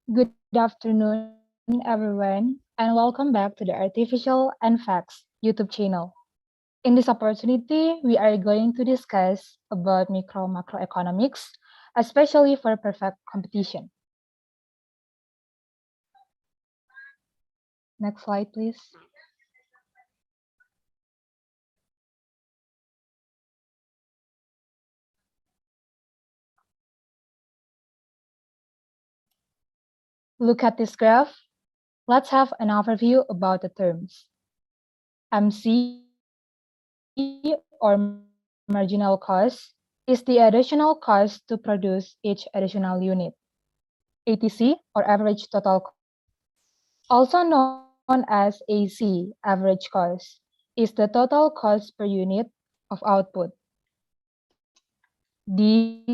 Good afternoon, everyone, and welcome back to the Artificial and Facts YouTube channel. In this opportunity, we are going to discuss about macroeconomics, especially for perfect competition. Next slide, please. Look at this graph. Let's have an overview about the terms. MC, or marginal cost, is the additional cost to produce each additional unit. ATC, or average total cost, also known as AC, average cost, is the total cost per unit of output. D,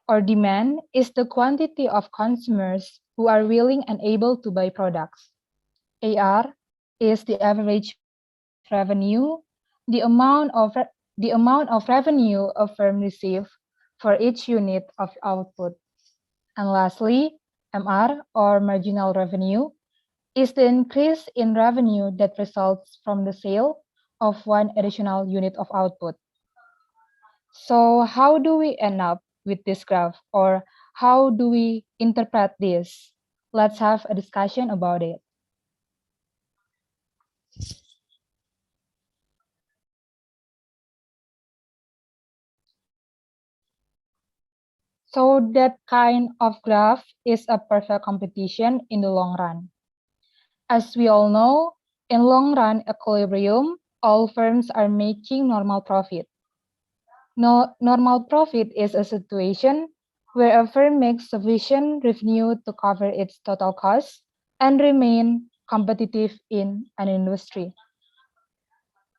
or demand, is the quantity of consumers who are willing and able to buy products. AR is the average revenue, the amount of revenue a firm receives for each unit of output. And lastly, MR, or marginal revenue, is the increase in revenue that results from the sale of one additional unit of output. So how do we end up with this graph, or how do we interpret this? Let's have a discussion about it. So that kind of graph is a perfect competition in the long run. As we all know, in long run equilibrium, all firms are making normal profit. No, normal profit is a situation where a firm makes sufficient revenue to cover its total costs and remain competitive in an industry.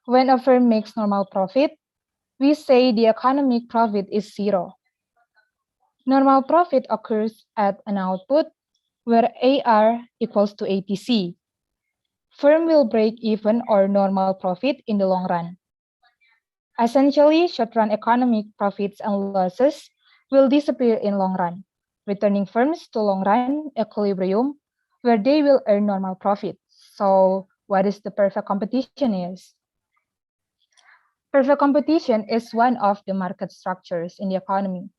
When a firm makes normal profit, we say the economic profit is zero. Normal profit occurs at an output where AR equals to ATC. Firm will break even or normal profit in the long run. Essentially, short-run economic profits and losses will disappear in long run, returning firms to long-run equilibrium where they will earn normal profit. So, what is the perfect competition is? Perfect competition is one of the market structures in the economy.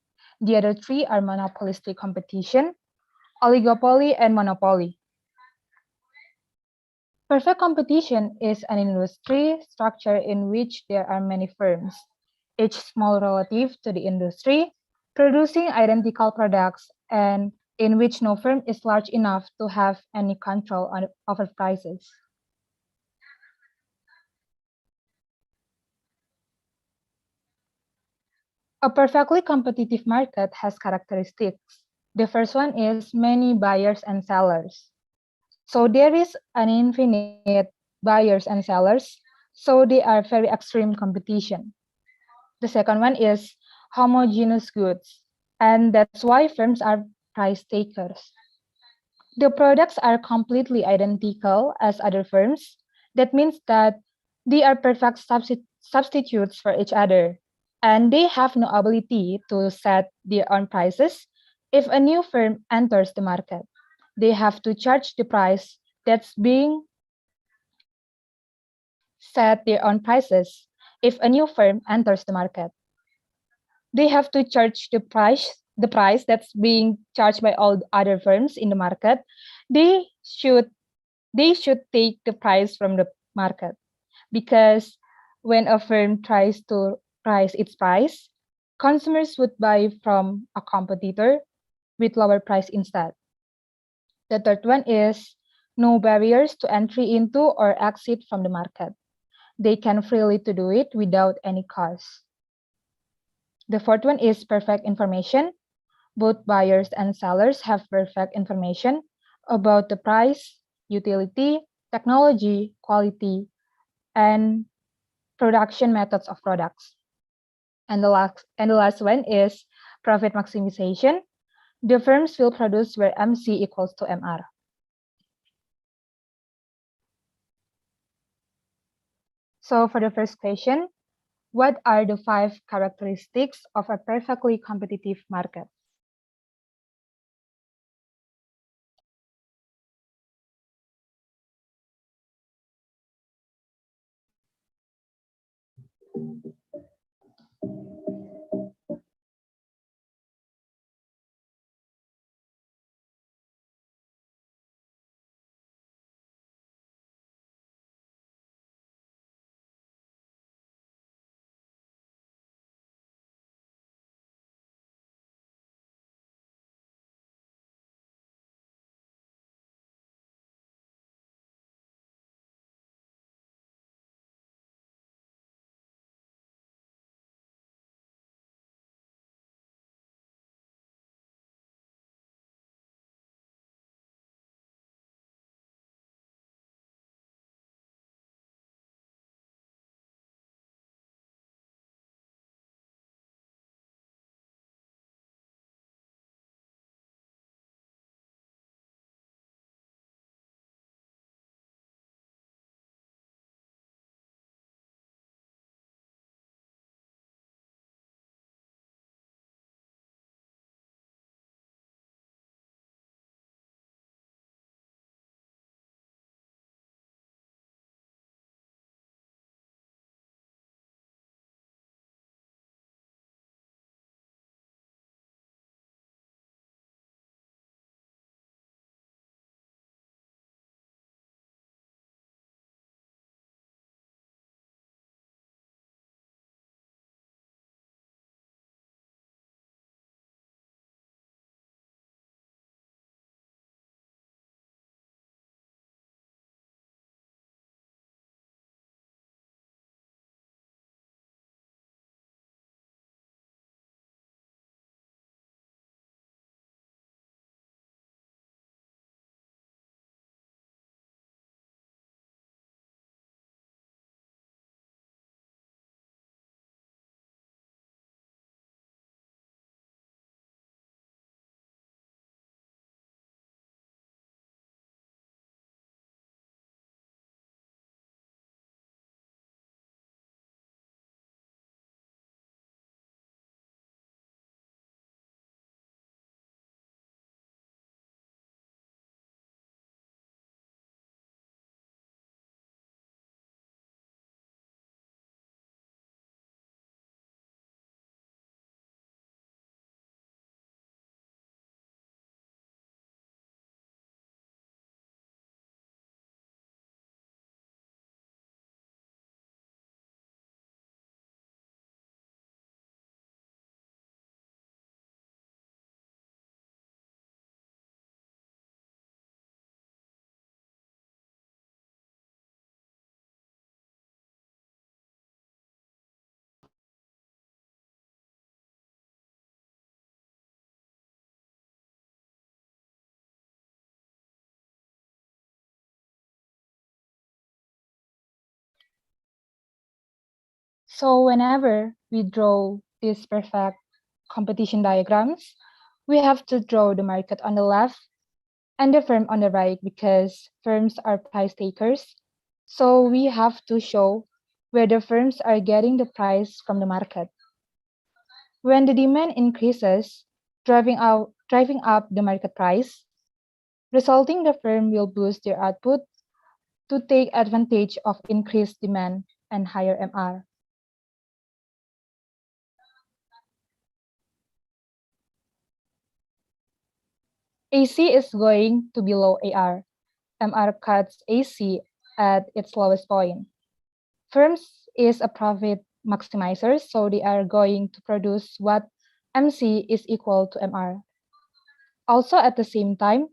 The other three are monopolistic competition, oligopoly, and monopoly. Perfect competition is an industry structure in which there are many firms, each small relative to the industry, producing identical products, and in which no firm is large enough to have any control over prices. A perfectly competitive market has characteristics. The first one is many buyers and sellers. So there is an infinite buyers and sellers, so they are very extreme competition. The second one is homogeneous goods, and that's why firms are price takers. The products are completely identical as other firms. That means that they are perfect substitutes for each other, and they have no ability to set their own prices if a new firm enters the market. They have to charge the price that's being set their own prices if a new firm enters the market. They have to charge the price that's being charged by all the other firms in the market. They should they should take the price from the market, because when a firm tries to price its price, consumers would buy from a competitor with lower price instead. The third one is no barriers to entry into or exit from the market. They can freely to do it without any cost. The fourth one is perfect information. Both buyers and sellers have perfect information about the price, utility, technology, quality, and production methods of products. And the last one is profit maximization. The firms will produce where MC equals to MR. So for the first question, what are the 5 characteristics of a perfectly competitive market? So whenever we draw these perfect competition diagrams, we have to draw the market on the left and the firm on the right because firms are price takers. So we have to show where the firms are getting the price from the market. When the demand increases, driving up the market price, resulting the firm will boost their output to take advantage of increased demand and higher MR. AC is going to be low AR. MR cuts AC at its lowest point. Firms is a profit maximizer, so they are going to produce what MC is equal to MR. Also, at the same time,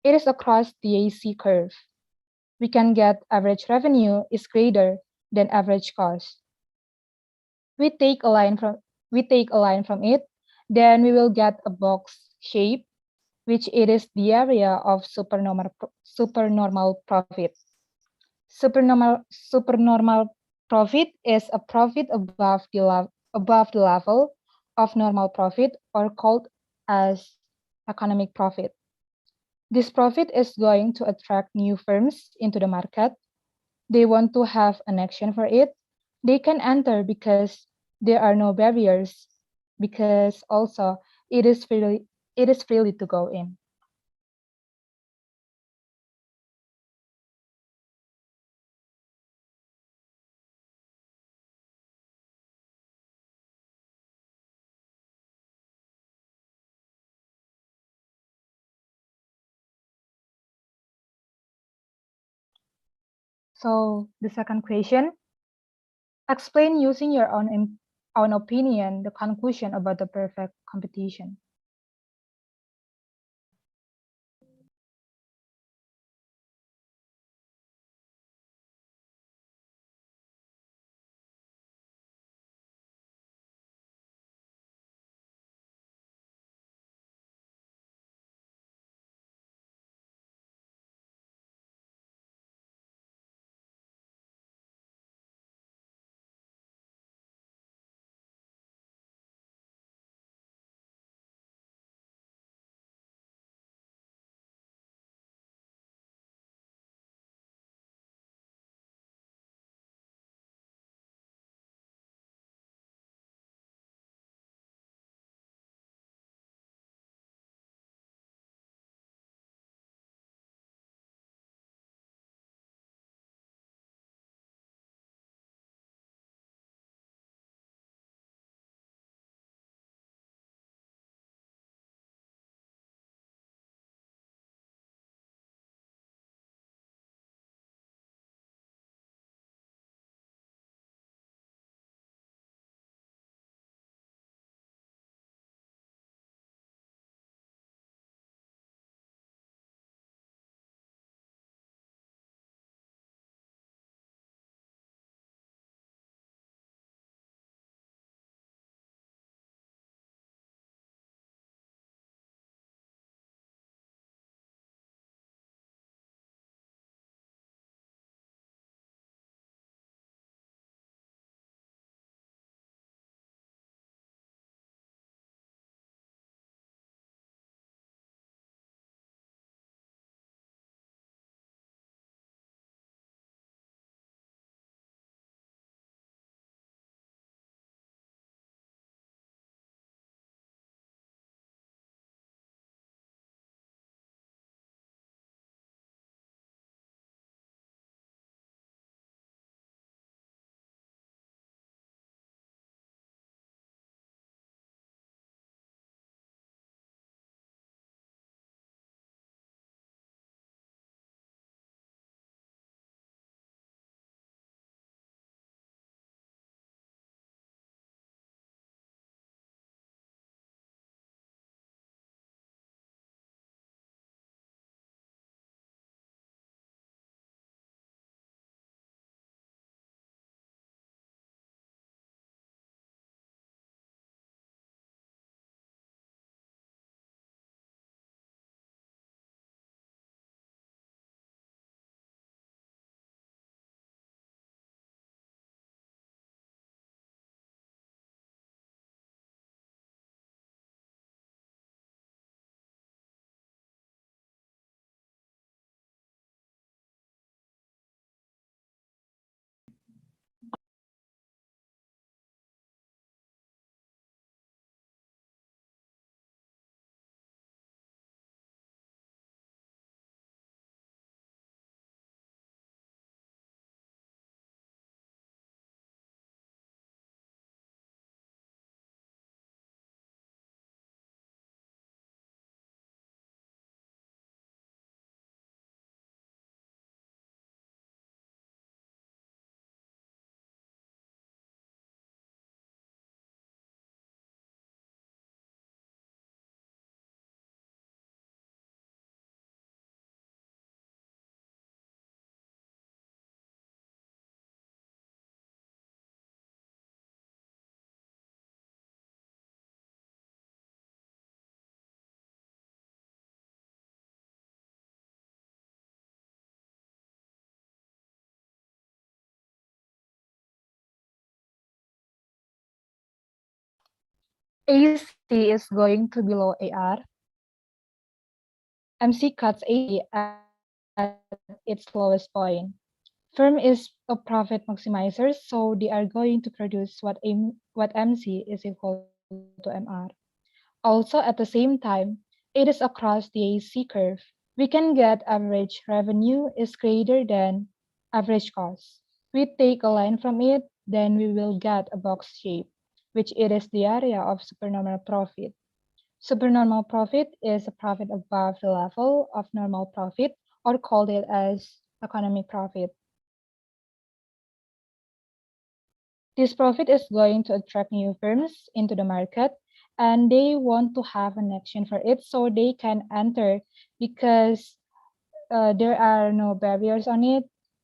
it is across the AC curve. We can get average revenue is greater than average cost. We take a line from we take a line from it, then we will get a box shape, which it is the area of supernormal profit. Supernormal profit is a profit above the level of normal profit or called as economic profit. This profit is going to attract new firms into the market. They want to have an action for it. They can enter because there are no barriers, because also it is freely to go in. So the second question, explain using your own opinion the conclusion about the perfect competition. AC is going to below AR. MC cuts AC at its lowest point. Firm is a profit maximizer, so they are going to produce what MC is equal to MR. Also, at the same time, it is across the AC curve. We can get average revenue is greater than average cost. We take a line from it, then we will get a box shape, which it is the area of supernormal profit. Supernormal profit is a profit above the level of normal profit, or called it as economic profit. This profit is going to attract new firms into the market, and they want to have an action for it so they can enter, because there are no barriers on it,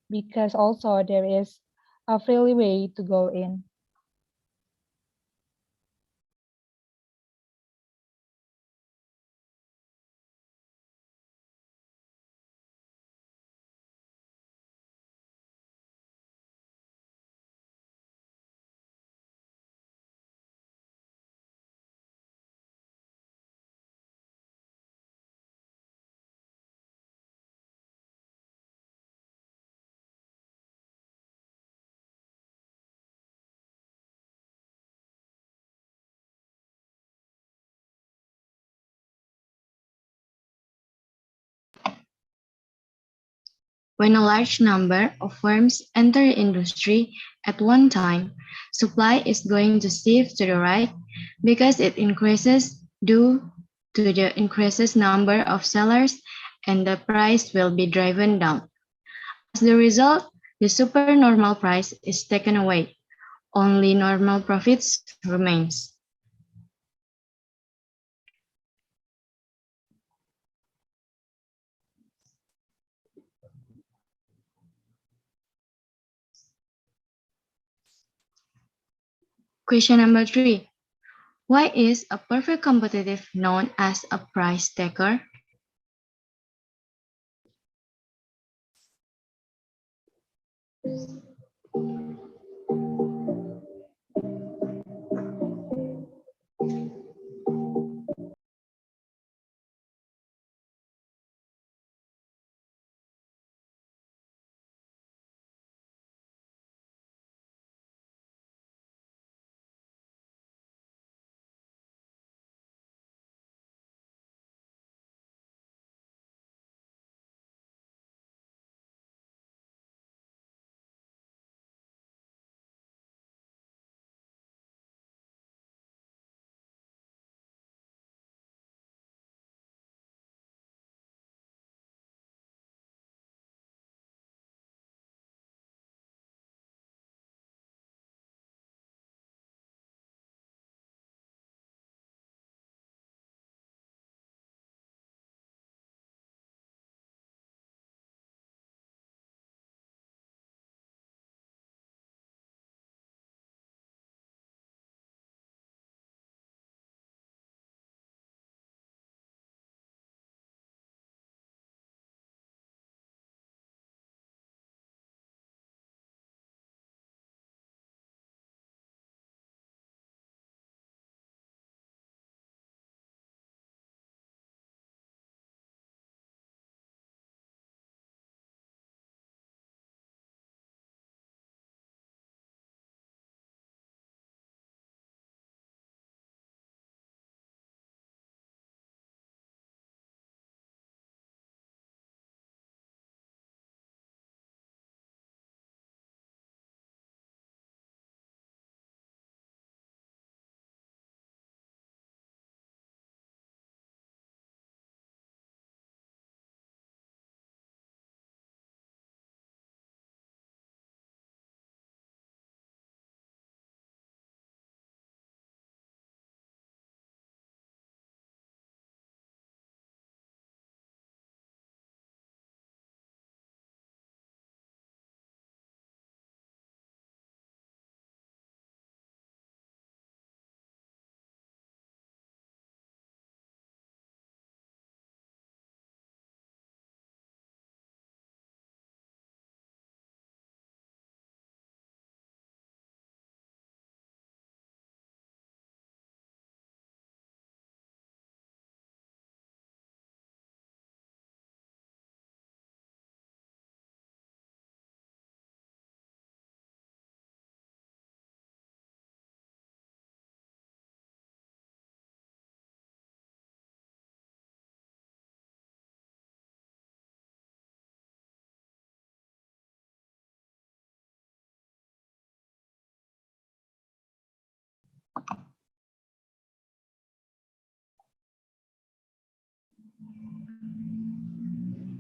because also there is a freely way to go in. When a large number of firms enter the industry at one time, supply is going to shift to the right because it increases due to the increases number of sellers, and the price will be driven down. As the result, the supernormal price is taken away. Only normal profits remains. Question number 3. Why is a perfect competitive known as a price taker?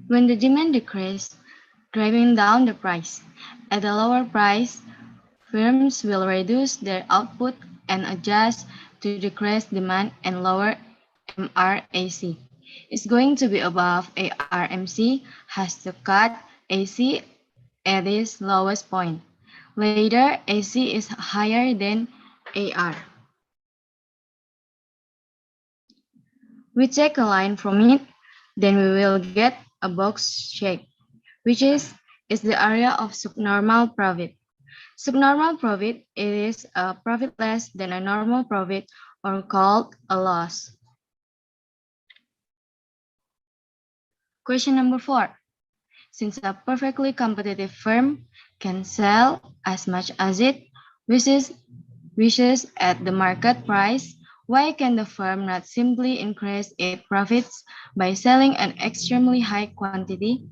When the demand decreases, driving down the price. At a lower price, firms will reduce their output and adjust to decrease demand and lower MRAC. It's going to be above ARMC has to cut AC at its lowest point. Later, AC is higher than AR. We take a line from it, then we will get a box shape, which is the area of subnormal profit. Subnormal profit is a profit less than a normal profit or called a loss. Question number 4. Since a perfectly competitive firm can sell as much as it wishes at the market price, why can the firm not simply increase its profits by selling an extremely high quantity?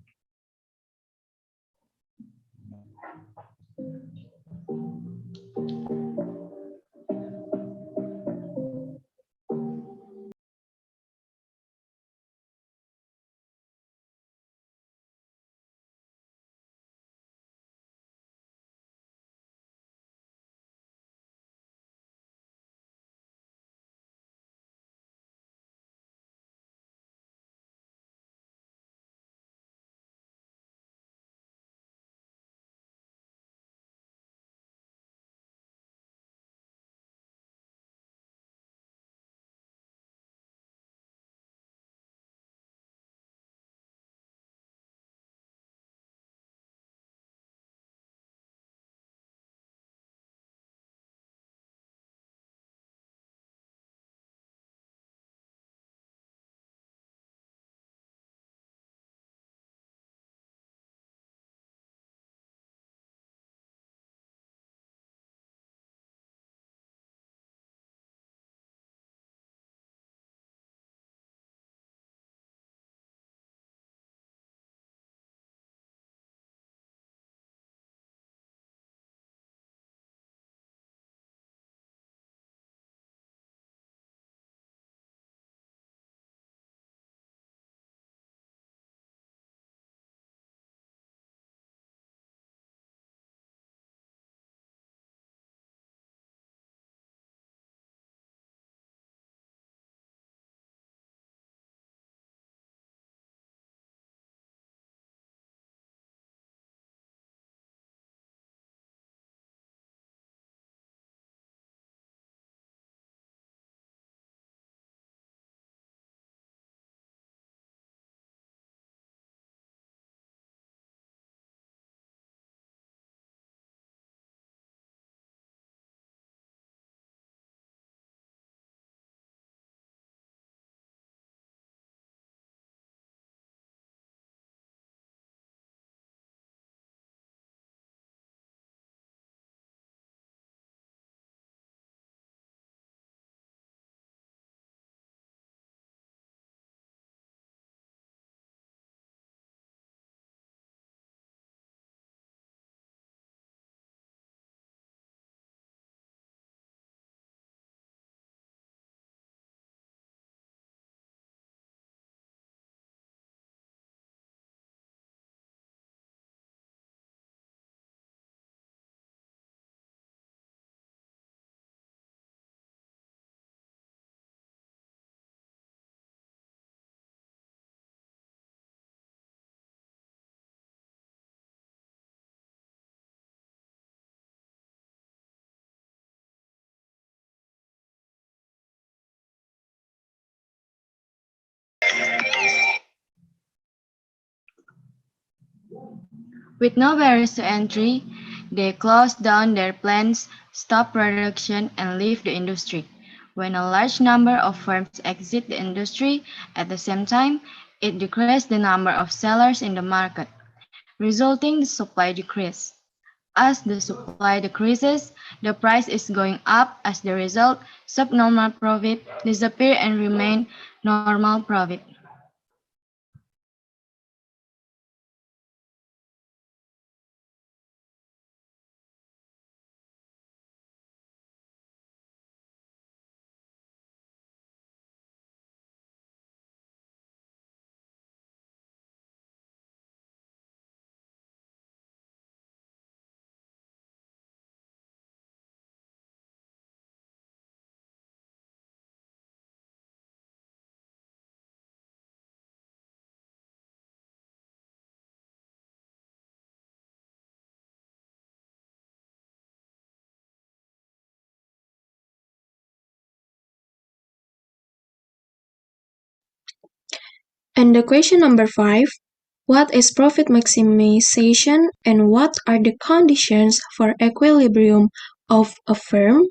With no barriers to entry, they close down their plants, stop production, and leave the industry. When a large number of firms exit the industry at the same time, it decreases the number of sellers in the market, resulting the supply decrease. As the supply decreases, the price is going up. As the result, subnormal profit disappear and remain normal profit. And the question number 5, what is profit maximization and what are the conditions for equilibrium of a firm?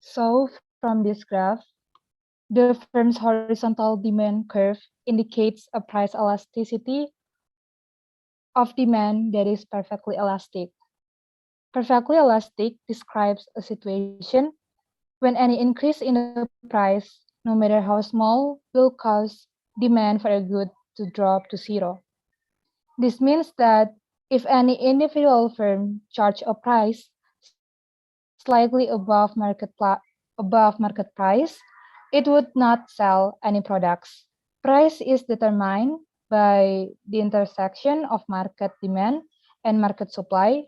So from this graph, the firm's horizontal demand curve indicates a price elasticity of demand that is perfectly elastic. Perfectly elastic describes a situation when any increase in the price, no matter how small, will cause demand for a good to drop to zero. This means that if any individual firm charge a price slightly above market price, it would not sell any products. Price is determined by the intersection of market demand and market supply,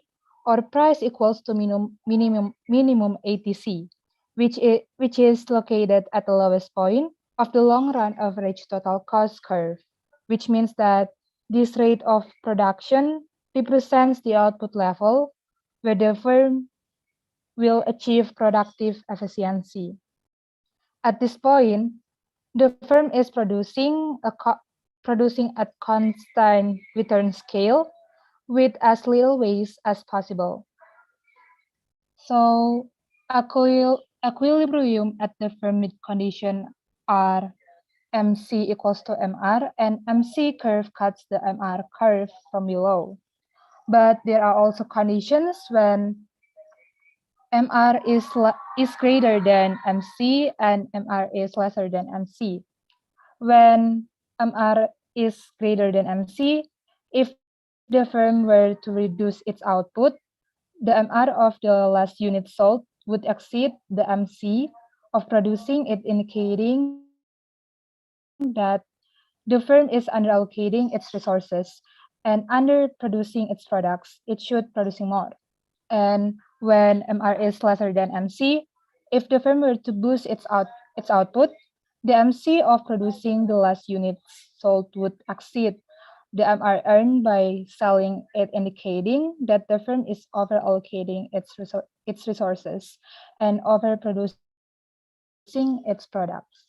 or price equals to minimum ATC, which is located at the lowest point of the long run average total cost curve, which means that this rate of production represents the output level where the firm will achieve productive efficiency. At this point, the firm is producing producing at constant return scale with as little waste as possible. So equilibrium at the Fermi condition are MC equals to MR, and MC curve cuts the MR curve from below. But there are also conditions when MR is greater than MC and MR is lesser than MC. When MR is greater than MC, if the firm were to reduce its output, the MR of the last unit sold would exceed the MC of producing it, indicating that the firm is underallocating its resources and underproducing its products. It should producing more. And when MR is lesser than MC, if the firm were to boost its output, the MC of producing the last units sold would exceed the MR earned by selling it, indicating that the firm is overallocating its resources and overproducing its products.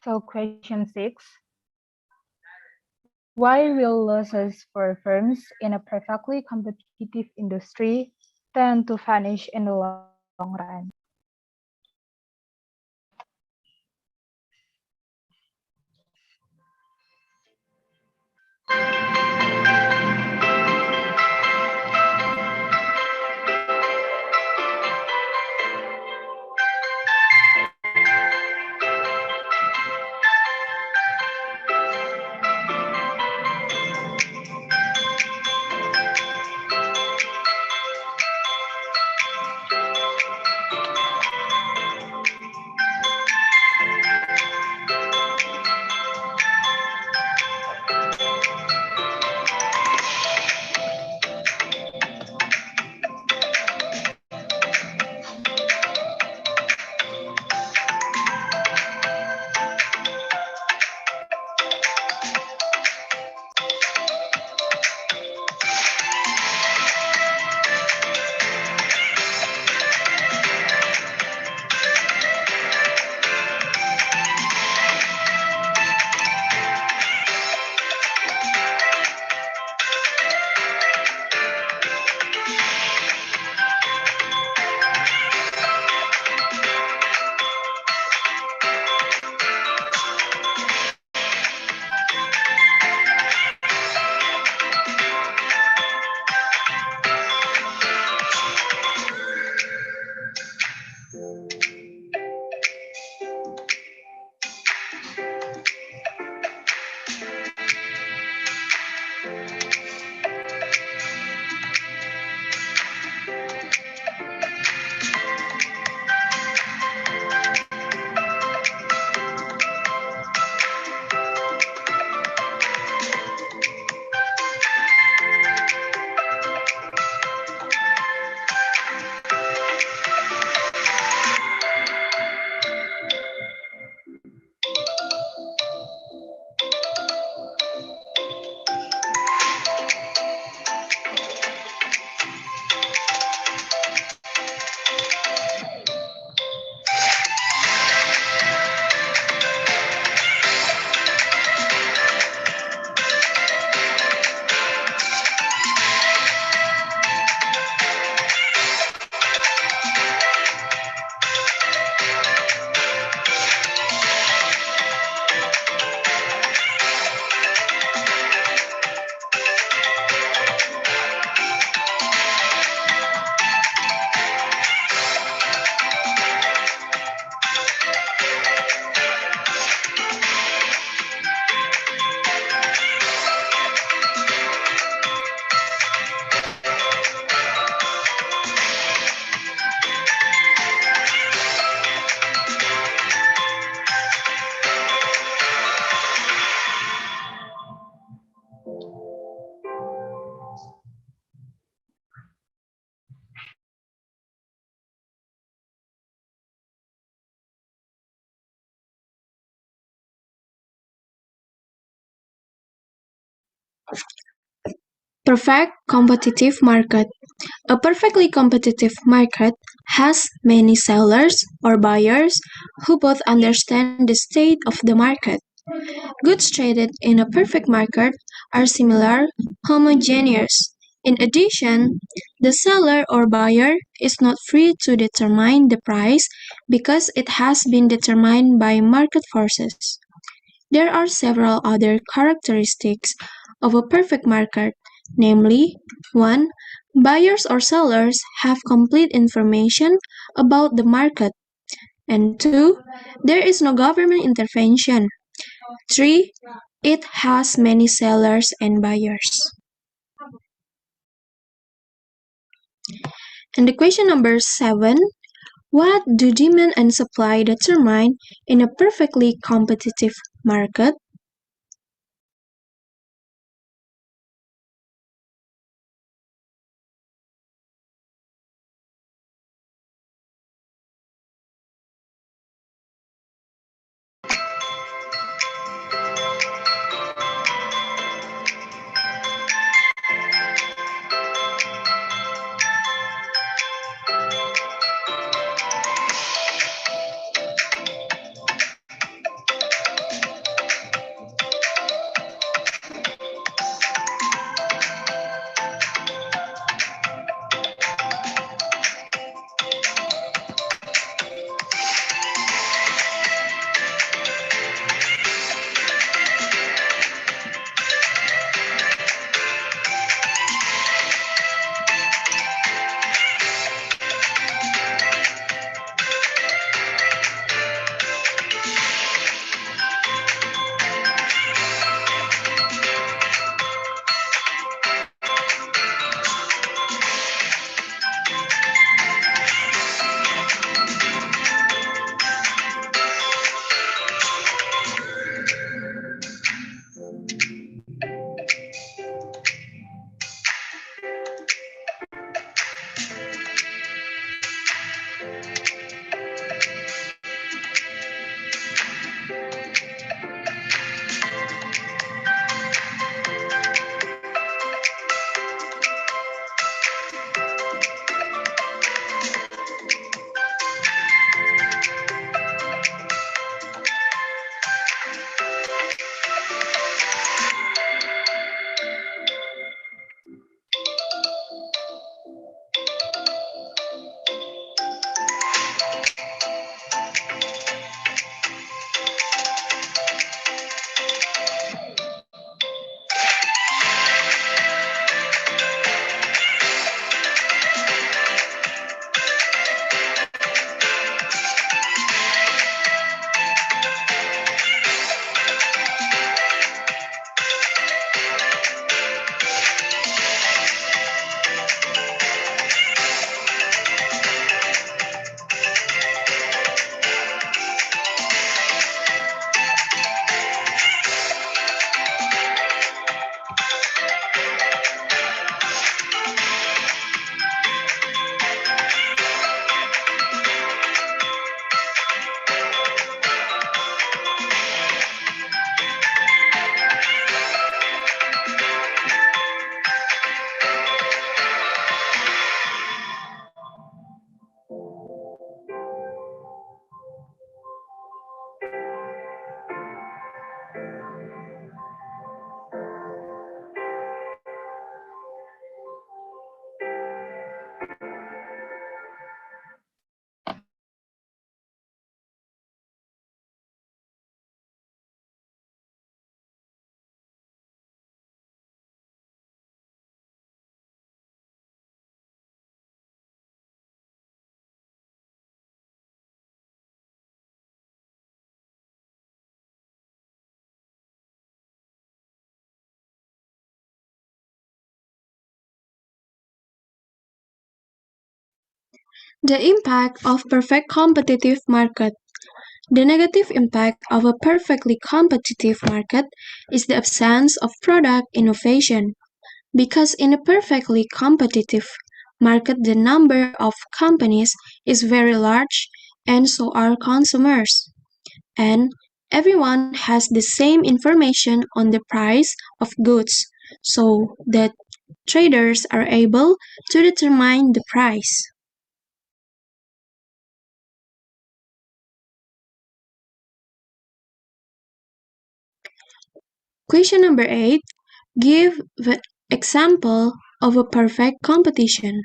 So question 6, why will losses for firms in a perfectly competitive industry tend to vanish in the long run? Perfect competitive market. A perfectly competitive market has many sellers or buyers who both understand the state of the market. Goods traded in a perfect market are similar, homogeneous. In addition, the seller or buyer is not free to determine the price because it has been determined by market forces. There are several other characteristics of a perfect market, namely 1. Buyers or sellers have complete information about the market, and 2. There is no government intervention. 3. It has many sellers and buyers. And the question number 7. What do demand and supply determine in a perfectly competitive market? The impact of perfect competitive market. The negative impact of a perfectly competitive market is the absence of product innovation. Because in a perfectly competitive market, the number of companies is very large, and so are consumers. And everyone has the same information on the price of goods, so that traders are able to determine the price. Question number 8. Give the example of a perfect competition.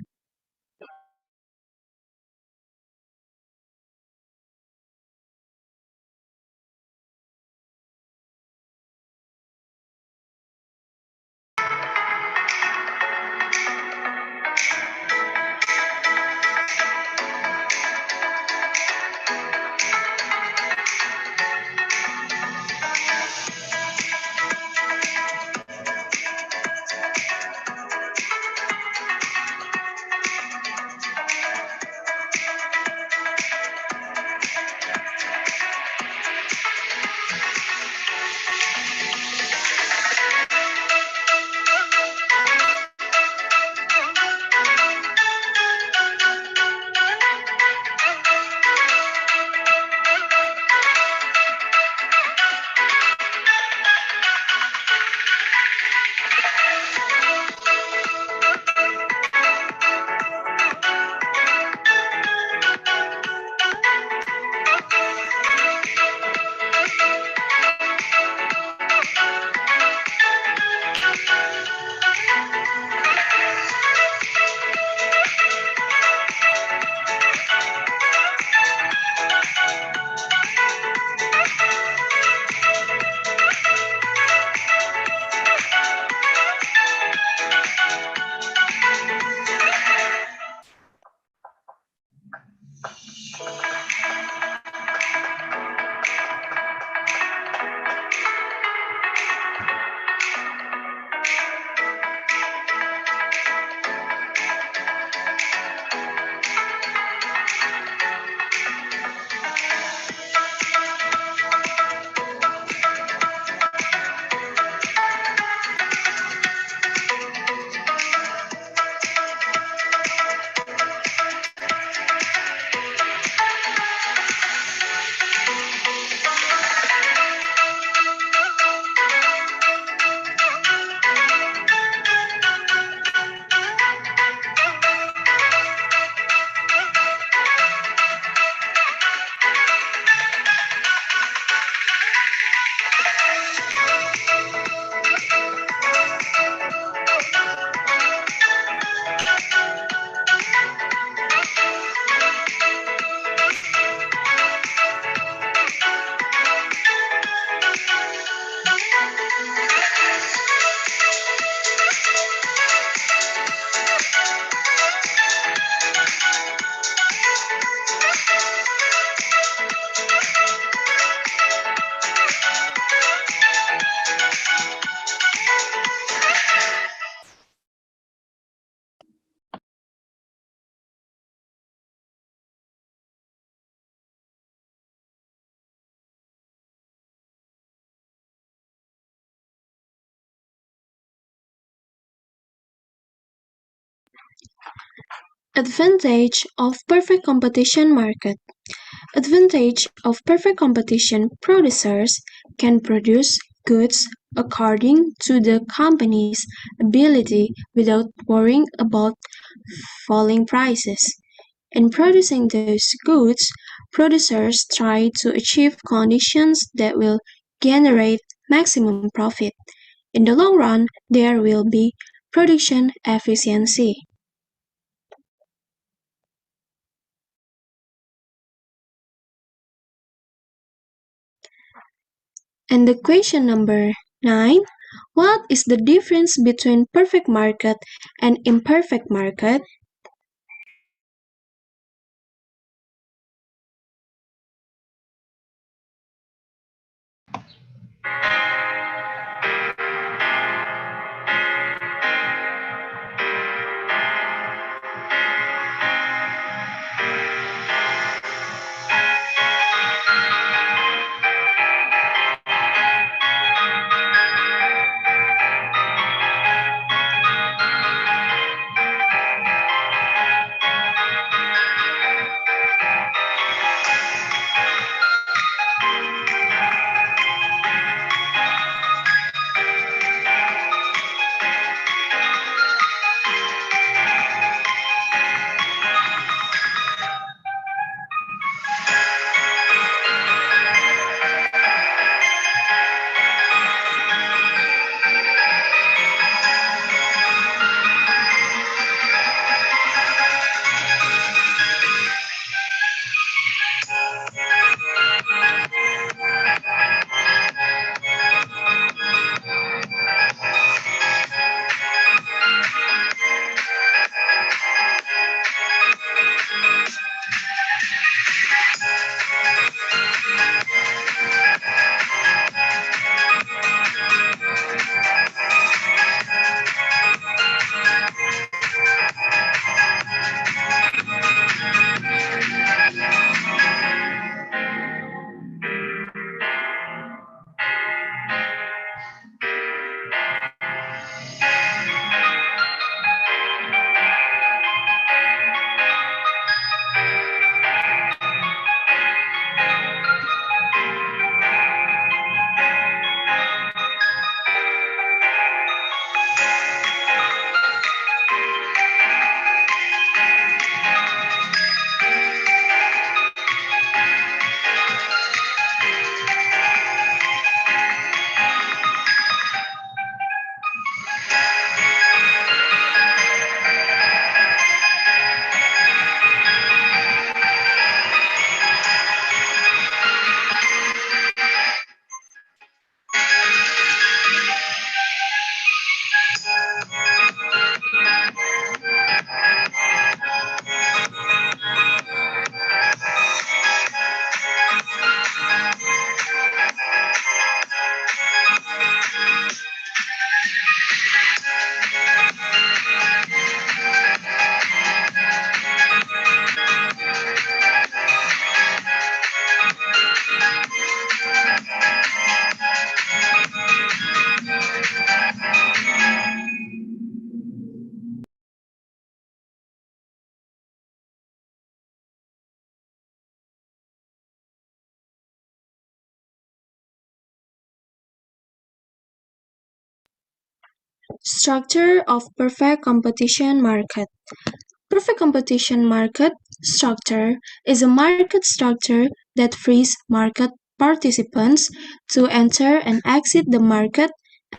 Advantage of perfect competition market. Advantage of perfect competition: producers can produce goods according to the company's ability without worrying about falling prices. In producing those goods, producers try to achieve conditions that will generate maximum profit. In the long run, there will be production efficiency. And the question number 9. What is the difference between perfect market and imperfect market? Structure of perfect competition market. Perfect competition market structure is a market structure that frees market participants to enter and exit the market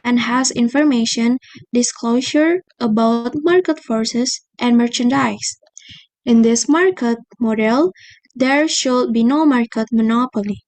and has information disclosure about market forces and merchandise. In this market model, there should be no market monopoly.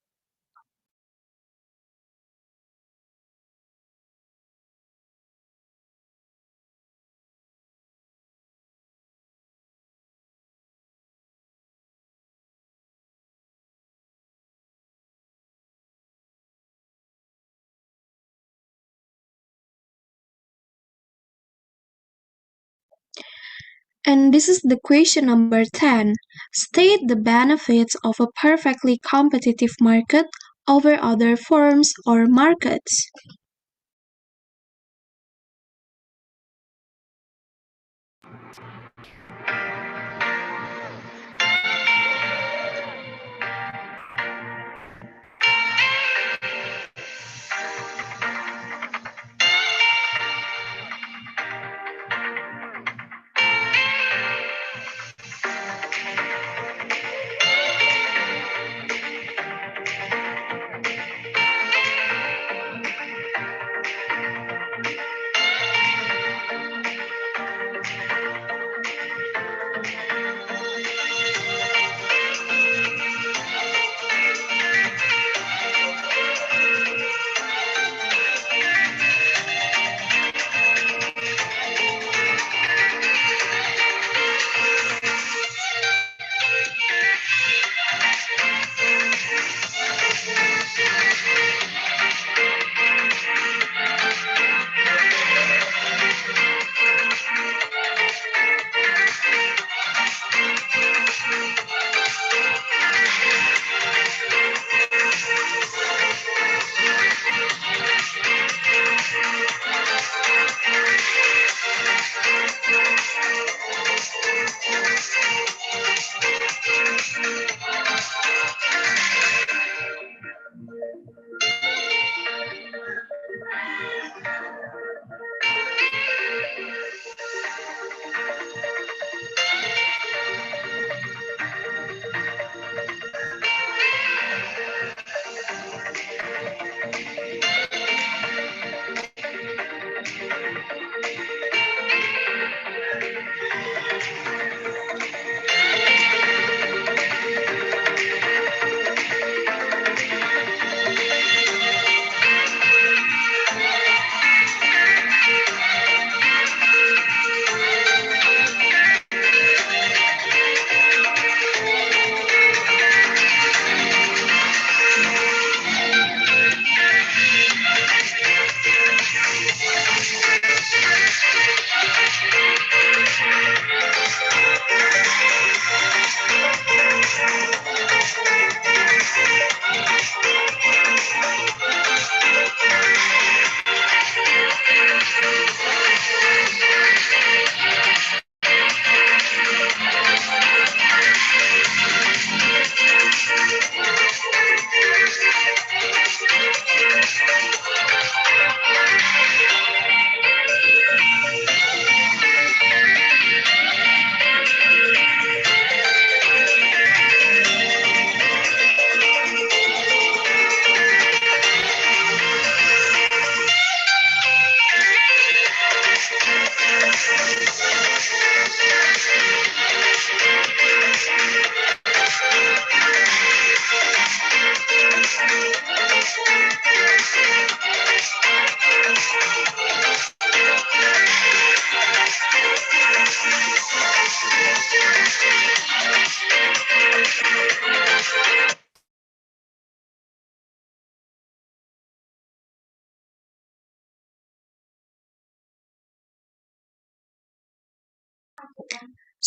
And this is the question number 10. State the benefits of a perfectly competitive market over other forms or markets.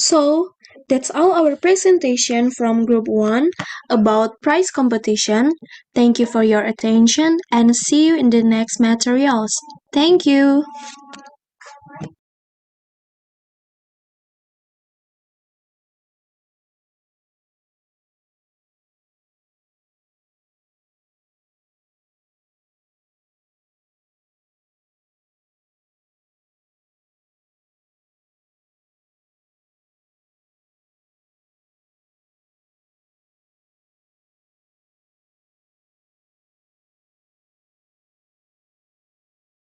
So, that's all our presentation from Group 1 about price competition. Thank you for your attention and see you in the next materials. Thank you.